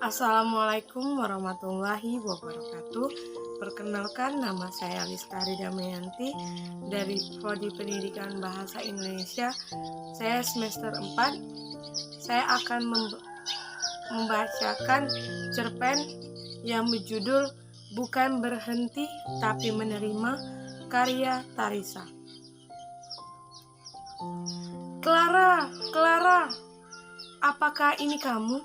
Assalamualaikum warahmatullahi wabarakatuh. Perkenalkan, nama saya Listari Damayanti dari Prodi Pendidikan Bahasa Indonesia. Saya semester 4. Saya akan membacakan cerpen yang berjudul Bukan Berhenti Tapi Menerima, karya Tarisa. Clara, Clara, apakah ini kamu?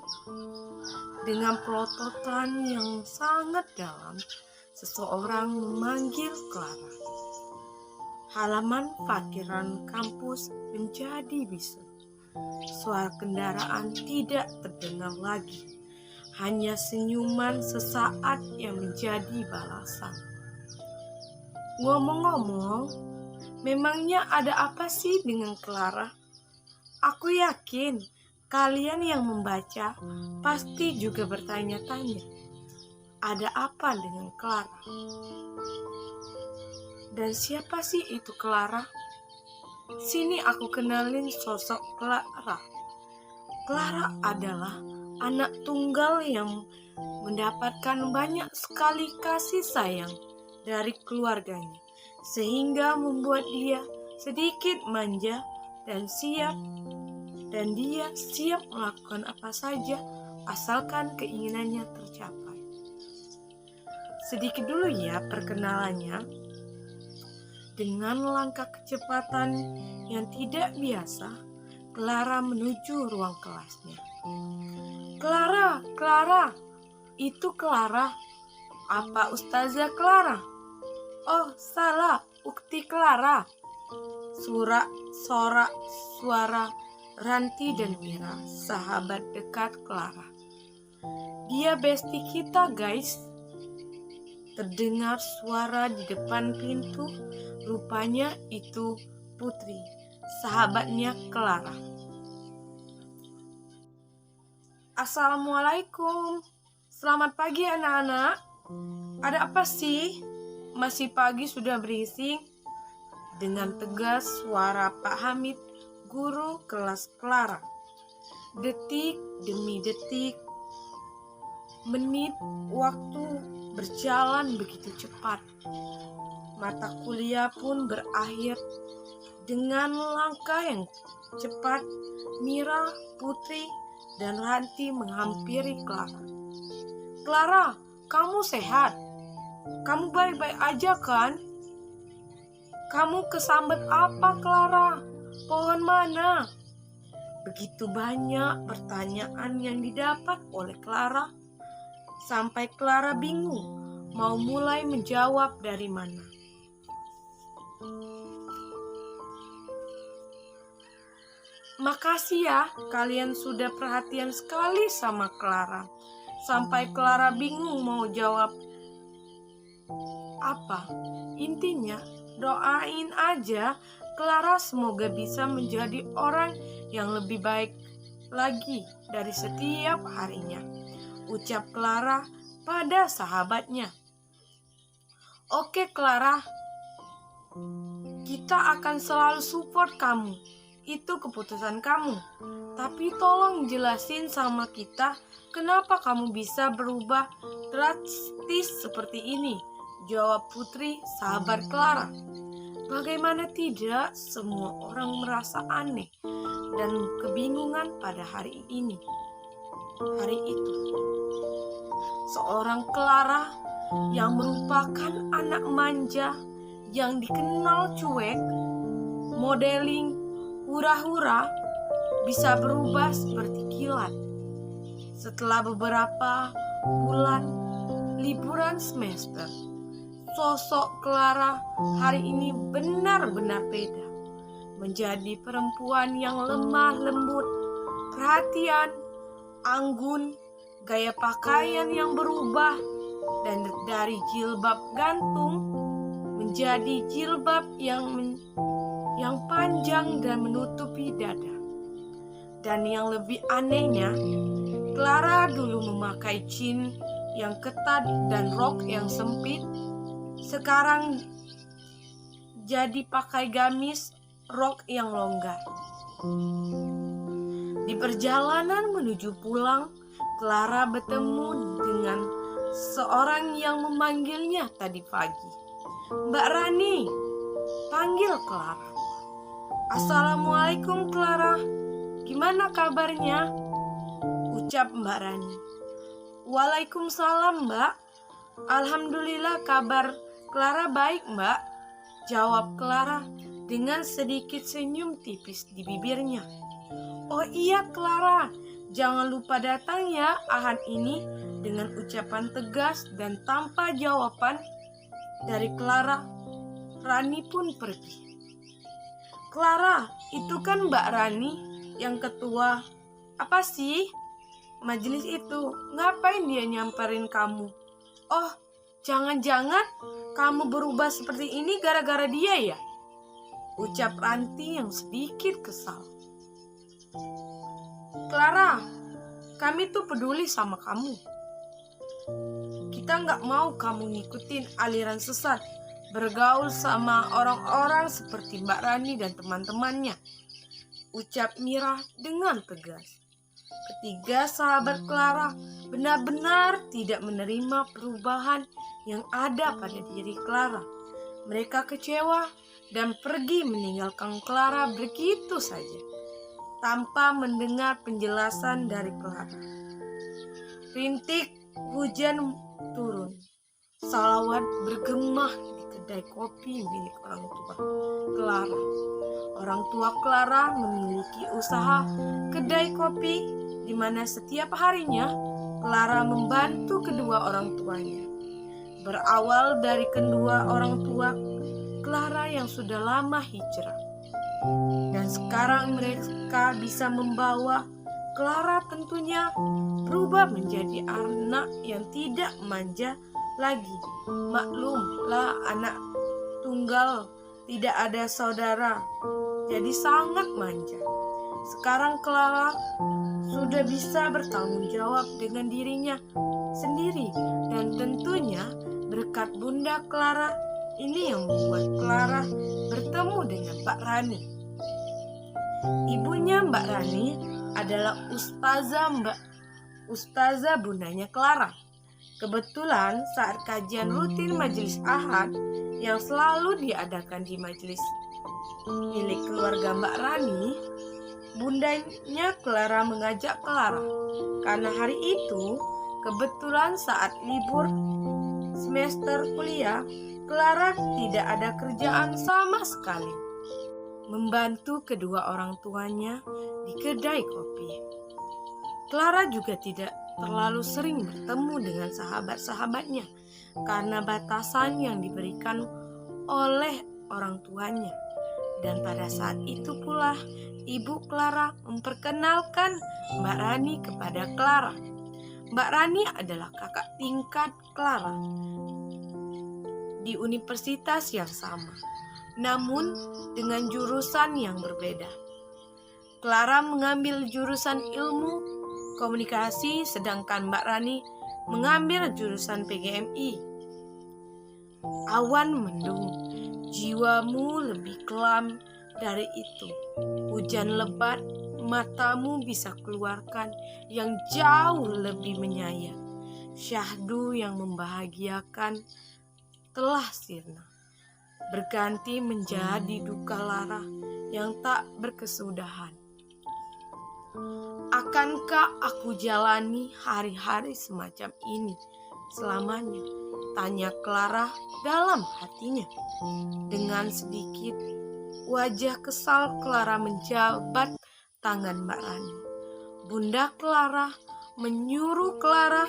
Dengan pelototan yang sangat dalam, seseorang memanggil Clara. Halaman parkiran kampus menjadi bisu. Suara kendaraan tidak terdengar lagi. Hanya senyuman sesaat yang menjadi balasan. Ngomong-ngomong, memangnya ada apa sih dengan Clara? Aku yakin kalian yang membaca pasti juga bertanya-tanya, ada apa dengan Clara? Dan siapa sih itu Clara? Sini aku kenalin sosok Clara. Clara adalah anak tunggal yang mendapatkan banyak sekali kasih sayang dari keluarganya, sehingga membuat dia sedikit manja dan dia siap melakukan apa saja asalkan keinginannya tercapai. Sedikit dulu ya perkenalannya. Dengan langkah kecepatan yang tidak biasa, Clara menuju ruang kelasnya. Clara, Clara, itu Clara. Apa Ustazah Clara? Oh, salah, Ukti Clara. Suara Ranti dan Mira, sahabat dekat Clara. Dia bestie kita, guys. Terdengar suara di depan pintu. Rupanya itu Putri, sahabatnya Clara. Assalamualaikum. Selamat pagi anak-anak. Ada apa sih? Masih pagi sudah berising. Dengan tegas suara Pak Hamid, guru kelas Clara. Detik demi detik, menit, waktu berjalan begitu cepat. Mata kuliah pun berakhir. Dengan langkah yang cepat, Mira, Putri, dan Ranti menghampiri Clara. Clara, kamu sehat? Kamu baik-baik aja kan? Kamu kesambet apa, Clara? Pohon mana? Begitu banyak pertanyaan yang didapat oleh Clara, sampai Clara bingung mau mulai menjawab dari mana. Makasih ya, kalian sudah perhatian sekali sama Clara. Sampai Clara bingung mau jawab apa. Intinya, doain aja Clara semoga bisa menjadi orang yang lebih baik lagi dari setiap harinya, ucap Clara pada sahabatnya. Oke Clara, kita akan selalu support kamu. Itu keputusan kamu. Tapi tolong jelasin sama kita kenapa kamu bisa berubah drastis seperti ini, jawab Putri, sahabat Clara. Bagaimana tidak, semua orang merasa aneh dan kebingungan pada hari itu. Seorang Clara yang merupakan anak manja yang dikenal cuek, modeling, hura-hura, bisa berubah seperti kilat. Setelah beberapa bulan liburan semester, sosok Clara hari ini benar-benar beda. Menjadi perempuan yang lemah lembut, perhatian, anggun, gaya pakaian yang berubah, dan dari jilbab gantung menjadi jilbab yang panjang dan menutupi dada. Dan yang lebih anehnya, Clara dulu memakai jeans yang ketat dan rok yang sempit. Sekarang jadi pakai gamis rok yang longgar. Di perjalanan menuju pulang, Clara bertemu dengan seorang yang memanggilnya tadi pagi. "Mbak Rani," panggil Clara. "Assalamualaikum Clara, gimana kabarnya?" ucap Mbak Rani. "Waalaikumsalam Mbak, alhamdulillah kabar Clara baik Mbak," jawab Clara dengan sedikit senyum tipis di bibirnya. "Oh iya Clara, jangan lupa datang ya Ahad ini," dengan ucapan tegas dan tanpa jawaban dari Clara, Rani pun pergi. "Clara, itu kan Mbak Rani yang ketua apa sih majelis itu? Ngapain dia nyamperin kamu? Oh, jangan-jangan kamu berubah seperti ini gara-gara dia ya?" ucap Ranti yang sedikit kesal. "Clara, kami tuh peduli sama kamu. Kita nggak mau kamu ngikutin aliran sesat, bergaul sama orang-orang seperti Mbak Rani dan teman-temannya," ucap Mira dengan tegas. Ketiga sahabat Clara benar-benar tidak menerima perubahan yang ada pada diri Clara. Mereka kecewa dan pergi meninggalkan Clara begitu saja, tanpa mendengar penjelasan dari Clara. Rintik hujan turun. Salawat bergema di kedai kopi milik orang tua Clara. Orang tua Clara memiliki usaha kedai kopi di mana setiap harinya Clara membantu kedua orang tuanya. Berawal dari kedua orang tua Clara yang sudah lama hijrah, dan sekarang mereka bisa membawa Clara tentunya berubah menjadi anak yang tidak manja lagi. Maklumlah, anak tunggal, tidak ada saudara, jadi sangat manja. Sekarang Clara sudah bisa bertanggung jawab dengan dirinya sendiri, dan tentunya berkat Bunda Clara ini yang membuat Clara bertemu dengan Mbak Rani. Ibunya Mbak Rani adalah Ustazah bundanya Clara. Kebetulan saat kajian rutin majelis Ahad yang selalu diadakan di majelis milik keluarga Mbak Rani, bundanya Clara mengajak Clara karena hari itu kebetulan saat libur semester kuliah, Clara tidak ada kerjaan sama sekali, membantu kedua orang tuanya di kedai kopi. Clara juga tidak terlalu sering bertemu dengan sahabat-sahabatnya karena batasan yang diberikan oleh orang tuanya. Dan pada saat itu pula ibu Clara memperkenalkan Mbak Rani kepada Clara. Mbak Rani adalah kakak tingkat Clara di universitas yang sama, namun dengan jurusan yang berbeda. Clara mengambil jurusan ilmu komunikasi, sedangkan Mbak Rani mengambil jurusan PGMI. Awan mendung, jiwamu lebih kelam dari itu. Hujan lebat, matamu bisa keluarkan yang jauh lebih menyayat. Syahdu yang membahagiakan telah sirna, berganti menjadi duka lara yang tak berkesudahan. Akankah aku jalani hari-hari semacam ini selamanya? Tanya Clara dalam hatinya. Dengan sedikit wajah kesal, Clara menjabat tangan Mbak Rani. Bunda Clara menyuruh Clara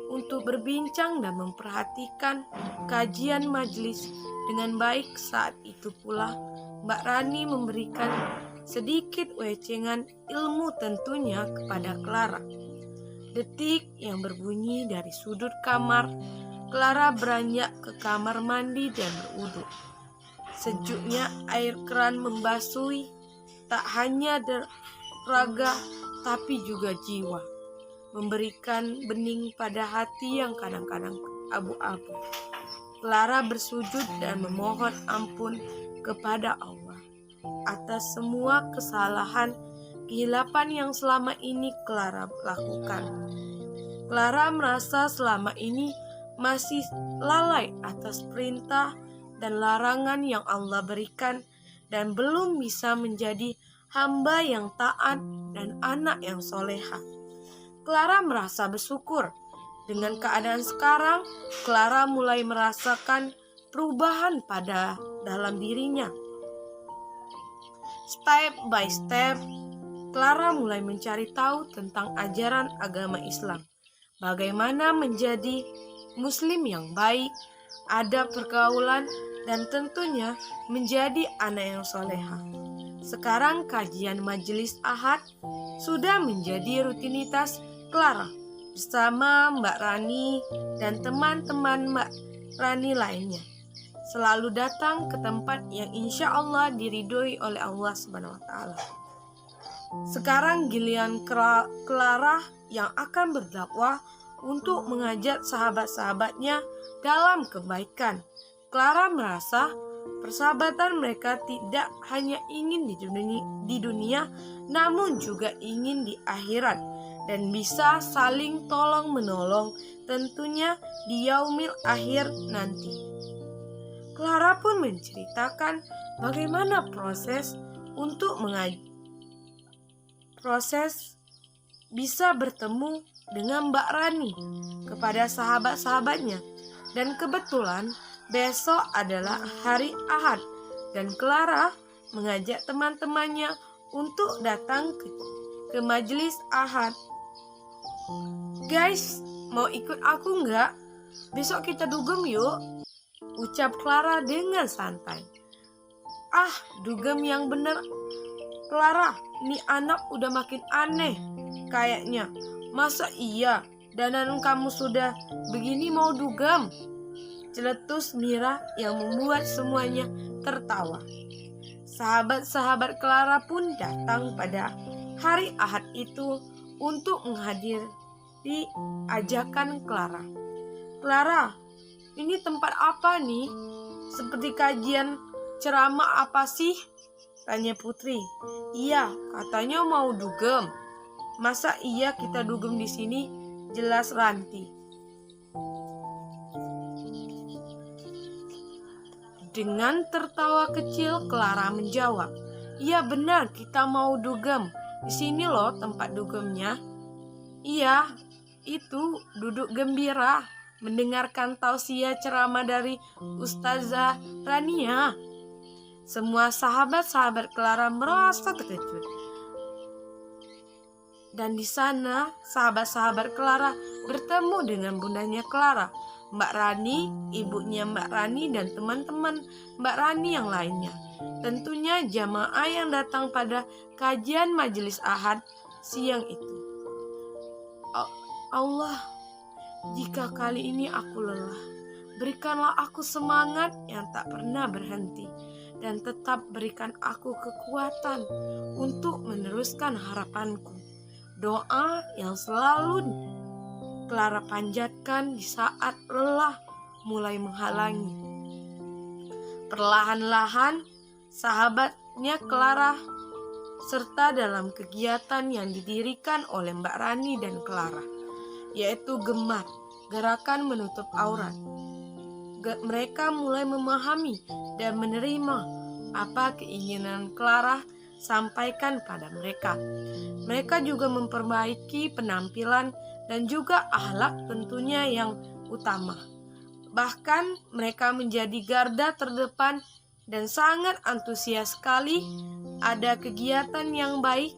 untuk berbincang dan memperhatikan kajian majelis dengan baik. Saat itu pula Mbak Rani memberikan sedikit wecengan ilmu tentunya kepada Clara. Detik yang berbunyi dari sudut kamar, Clara beranjak ke kamar mandi dan berwudu. Sejuknya air keran membasui tak hanya raga tapi juga jiwa, memberikan bening pada hati yang kadang-kadang abu-abu. Clara bersujud dan memohon ampun kepada Allah atas semua kesalahan kehilapan yang selama ini Clara lakukan. Clara merasa selama ini masih lalai atas perintah dan larangan yang Allah berikan dan belum bisa menjadi hamba yang taat dan anak yang soleha. Clara merasa bersyukur. Dengan keadaan sekarang, Clara mulai merasakan perubahan pada dalam dirinya. Step by step, Clara mulai mencari tahu tentang ajaran agama Islam. Bagaimana menjadi muslim yang baik, adab pergaulan, dan tentunya menjadi anak yang soleha. Sekarang kajian majelis Ahad sudah menjadi rutinitas Clara bersama Mbak Rani dan teman-teman Mbak Rani lainnya. Selalu datang ke tempat yang insya Allah diridhoi oleh Allah SWT. Sekarang giliran Clara yang akan berdakwah untuk mengajak sahabat-sahabatnya dalam kebaikan. Clara merasa persahabatan mereka tidak hanya ingin di dunia, namun juga ingin di akhirat dan bisa saling tolong-menolong tentunya di yaumil akhir nanti. Clara pun menceritakan bagaimana proses untuk bisa bertemu dengan Mbak Rani kepada sahabat-sahabatnya. Dan kebetulan besok adalah hari Ahad dan Clara mengajak teman-temannya untuk datang ke majelis Ahad. Guys, mau ikut aku nggak? Besok kita dugem yuk, ucap Clara dengan santai. Ah, dugem yang bener Clara, ini anak udah makin aneh kayaknya. Masa iya dandan kamu sudah begini mau dugem? Celetus Mira yang membuat semuanya tertawa. Sahabat-sahabat Clara pun datang pada hari Ahad itu untuk menghadiri ajakan Clara. Clara, ini tempat apa nih? Seperti kajian ceramah apa sih? Tanya Putri. Iya, katanya mau dugem. Masa iya kita dugem di sini? Jelas Ranti. Dengan tertawa kecil, Clara menjawab, "Iya benar, kita mau dugem. Di sini loh tempat dugemnya." Iya, itu duduk gembira mendengarkan tausiah ceramah dari Ustazah Rania. Semua sahabat-sahabat Clara merasa terkejut. Dan di sana, sahabat-sahabat Clara bertemu dengan bundanya Clara, Mbak Rani, ibunya Mbak Rani, dan teman-teman Mbak Rani yang lainnya. Tentunya jamaah yang datang pada kajian majelis Ahad siang itu. Allah, jika kali ini aku lelah, berikanlah aku semangat yang tak pernah berhenti, dan tetap berikan aku kekuatan untuk meneruskan harapanku. Doa yang selalu Clara panjatkan di saat lelah mulai menghalangi. Perlahan-lahan sahabatnya Clara serta dalam kegiatan yang didirikan oleh Mbak Rani dan Clara, yaitu Gemar, gerakan menutup aurat. Mereka mulai memahami dan menerima apa keinginan Clara sampaikan pada mereka. Mereka juga memperbaiki penampilan dan juga akhlak tentunya yang utama. Bahkan mereka menjadi garda terdepan dan sangat antusias sekali ada kegiatan yang baik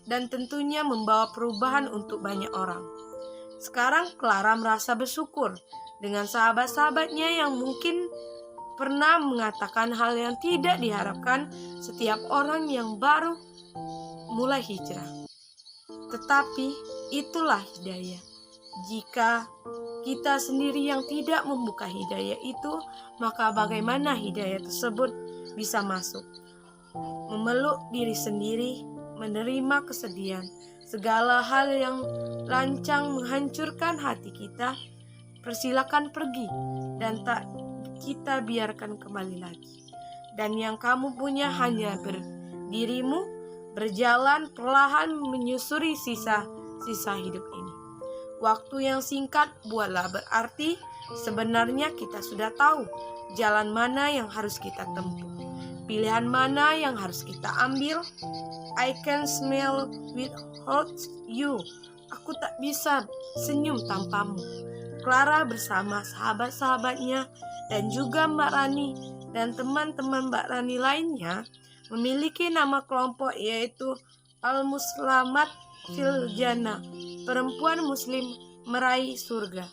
dan tentunya membawa perubahan untuk banyak orang. Sekarang Clara merasa bersyukur dengan sahabat-sahabatnya yang mungkin pernah mengatakan hal yang tidak diharapkan setiap orang yang baru mulai hijrah. Tetapi itulah hidayah. Jika kita sendiri yang tidak membuka hidayah itu, maka bagaimana hidayah tersebut bisa masuk? Memeluk diri sendiri, menerima kesedihan, segala hal yang lancang menghancurkan hati kita, persilakan pergi dan tak kita biarkan kembali lagi. Dan yang kamu punya hanya dirimu, berjalan perlahan menyusuri sisa hidup ini. Waktu yang singkat buatlah berarti sebenarnya kita sudah tahu jalan mana yang harus kita tempuh. Pilihan mana yang harus kita ambil? I can smile without you. Aku tak bisa senyum tanpamu. Clara bersama sahabat-sahabatnya dan juga Mbak Rani dan teman-teman Mbak Rani lainnya memiliki nama kelompok yaitu Al-Muslamat fil Jannah, perempuan muslim meraih surga.